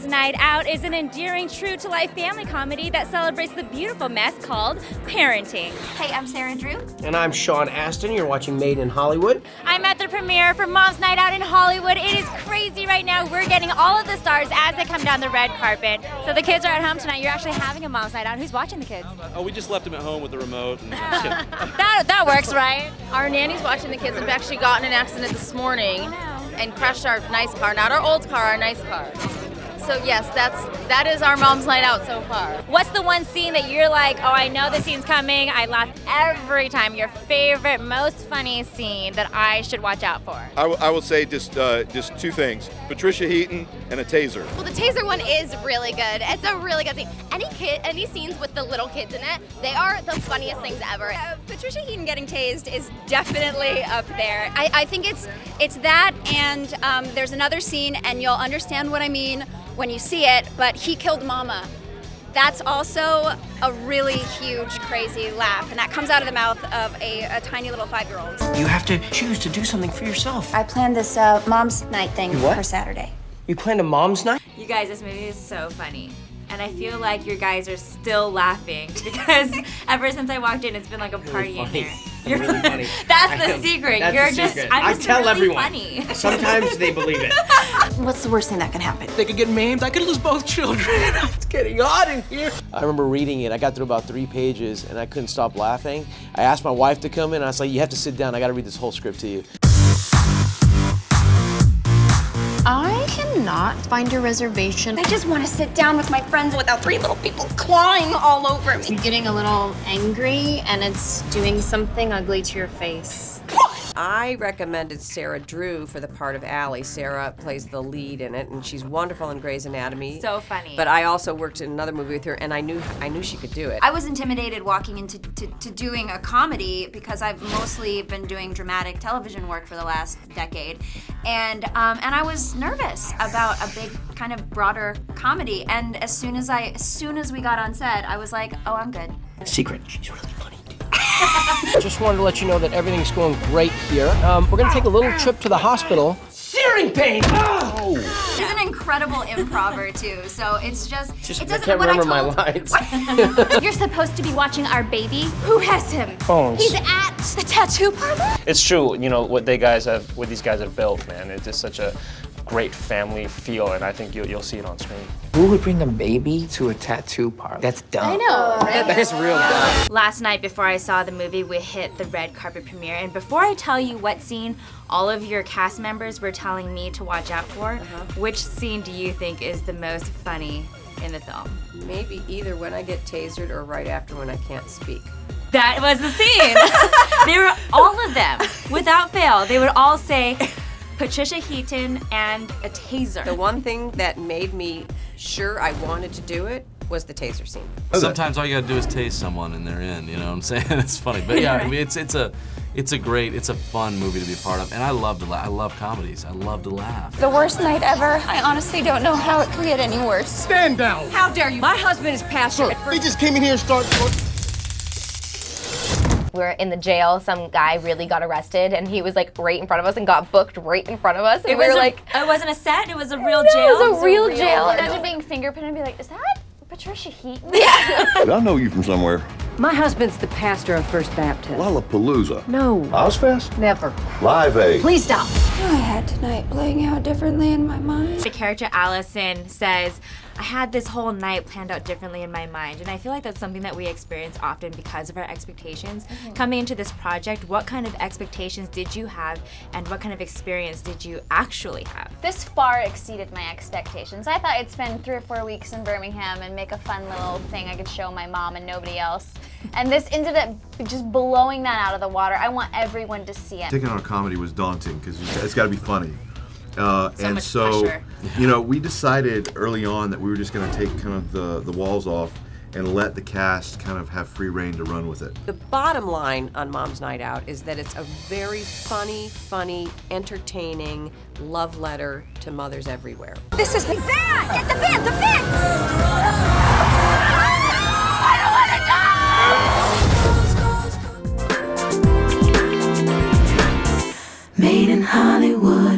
Night Out is an endearing, true-to-life family comedy that celebrates the beautiful mess called parenting. Hey, I'm Sarah Drew. And I'm Sean Astin. You're watching Made in Hollywood. I'm at the premiere for Mom's Night Out in Hollywood. It is crazy right now. We're getting all of the stars as they come down the red carpet. So the kids are at home tonight. You're actually having a Mom's Night Out. Who's watching the kids? Oh, we just left them at home with the remote. And just kidding. That works, right? Our nanny's watching the kids. Have actually gotten in an accident this morning and crashed our nice car. Not our old car, our nice car. So yes, that is our Mom's Night Out so far. What's the one scene that you're like, oh, I know the scene's coming, I laugh every time, your favorite, most funny scene that I should watch out for? I will say just two things, Patricia Heaton and a taser. Well, the taser one is really good. It's a really good scene. Any scenes with the little kids in it, they are the funniest things ever. Patricia Heaton getting tased is definitely up there. I think it's that, and there's another scene, and you'll understand what I mean when you see it, but he killed Mama. That's also a really huge, crazy laugh, and that comes out of the mouth of a tiny little 5-year-old. You have to choose to do something for yourself. I planned this Mom's Night thing for Saturday. You planned a mom's night? You guys, this movie is so funny. And I feel like you guys are still laughing because ever since I walked in, it's been like a party in here. You're really funny. That's the secret. That's the secret. I'm just tell really everyone. funny. Sometimes they believe it. What's the worst thing that can happen? They could get maimed. I could lose both children. It's getting hot in here. I remember reading it. I got through about 3 pages and I couldn't stop laughing. I asked my wife to come in. I was like, you have to sit down. I got to read this whole script to you. I cannot find a reservation. I just want to sit down with my friends without 3 little people clawing all over me. I'm getting a little angry and it's doing something ugly to your face. I recommended Sarah Drew for the part of Allie. Sarah plays the lead in it, and she's wonderful in Grey's Anatomy. So funny. But I also worked in another movie with her, and I knew she could do it. I was intimidated walking into doing a comedy because I've mostly been doing dramatic television work for the last decade, and I was nervous about a big kind of broader comedy. And as soon as we got on set, I was like, oh, I'm good. Secret, she's really funny. Just wanted to let you know that everything's going great here. We're gonna take a little trip to the hospital. Searing pain! Oh. He's an incredible improver too, so it's just it I doesn't. can't what remember I my told, lines. You're supposed to be watching our baby. Who has him? Phones. He's at the tattoo parlor. It's true, you know, what these guys have built, man. It's just such a great family feel, and I think you'll see it on screen. Who would bring a baby to a tattoo parlor? That's dumb. I know, right? That is real dumb. Last night before I saw the movie, we hit the red carpet premiere, and before I tell you what scene all of your cast members were telling me to watch out for, which scene do you think is the most funny in the film? Maybe either when I get tasered or right after when I can't speak. That was the scene. They were, all of them, without fail, they would all say Patricia Heaton and a taser. The one thing that made me sure I wanted to do it was the taser scene. Sometimes all you gotta do is tase someone and they're in, you know what I'm saying? It's funny, but yeah, I mean, it's a fun movie to be a part of, and I love to laugh. I love comedies. I love to laugh. The worst night ever. I honestly don't know how it could get any worse. Stand down. How dare you? My husband is pastor. They just came in here and started. We're in the jail. Some guy really got arrested and he was like right in front of us and got booked right in front of us. And we were like, it wasn't a set, it was a real no, jail? It was a real jail. Imagine being fingerprinted and be like, is that Patricia Heaton? I know you from somewhere. My husband's the pastor of First Baptist. Lollapalooza. No. Ozfest? Never. Live Aid. Please stop. I had tonight playing out differently in my mind. The character Allison says, I had this whole night planned out differently in my mind, and I feel like that's something that we experience often because of our expectations. Coming into this project, what kind of expectations did you have, and what kind of experience did you actually have? This far exceeded my expectations. I thought I'd spend 3 or 4 weeks in Birmingham and make a fun little thing I could show my mom and nobody else. And this ended up just blowing that out of the water. I want everyone to see it. Taking on a comedy was daunting because it's got to be funny. much pressure. You know, we decided early on that we were just going to take kind of the walls off and let the cast kind of have free reign to run with it. The bottom line on Mom's Night Out is that it's a very funny, entertaining love letter to mothers everywhere. This is the van! Get the van! The van! I don't want to die! Made in Hollywood.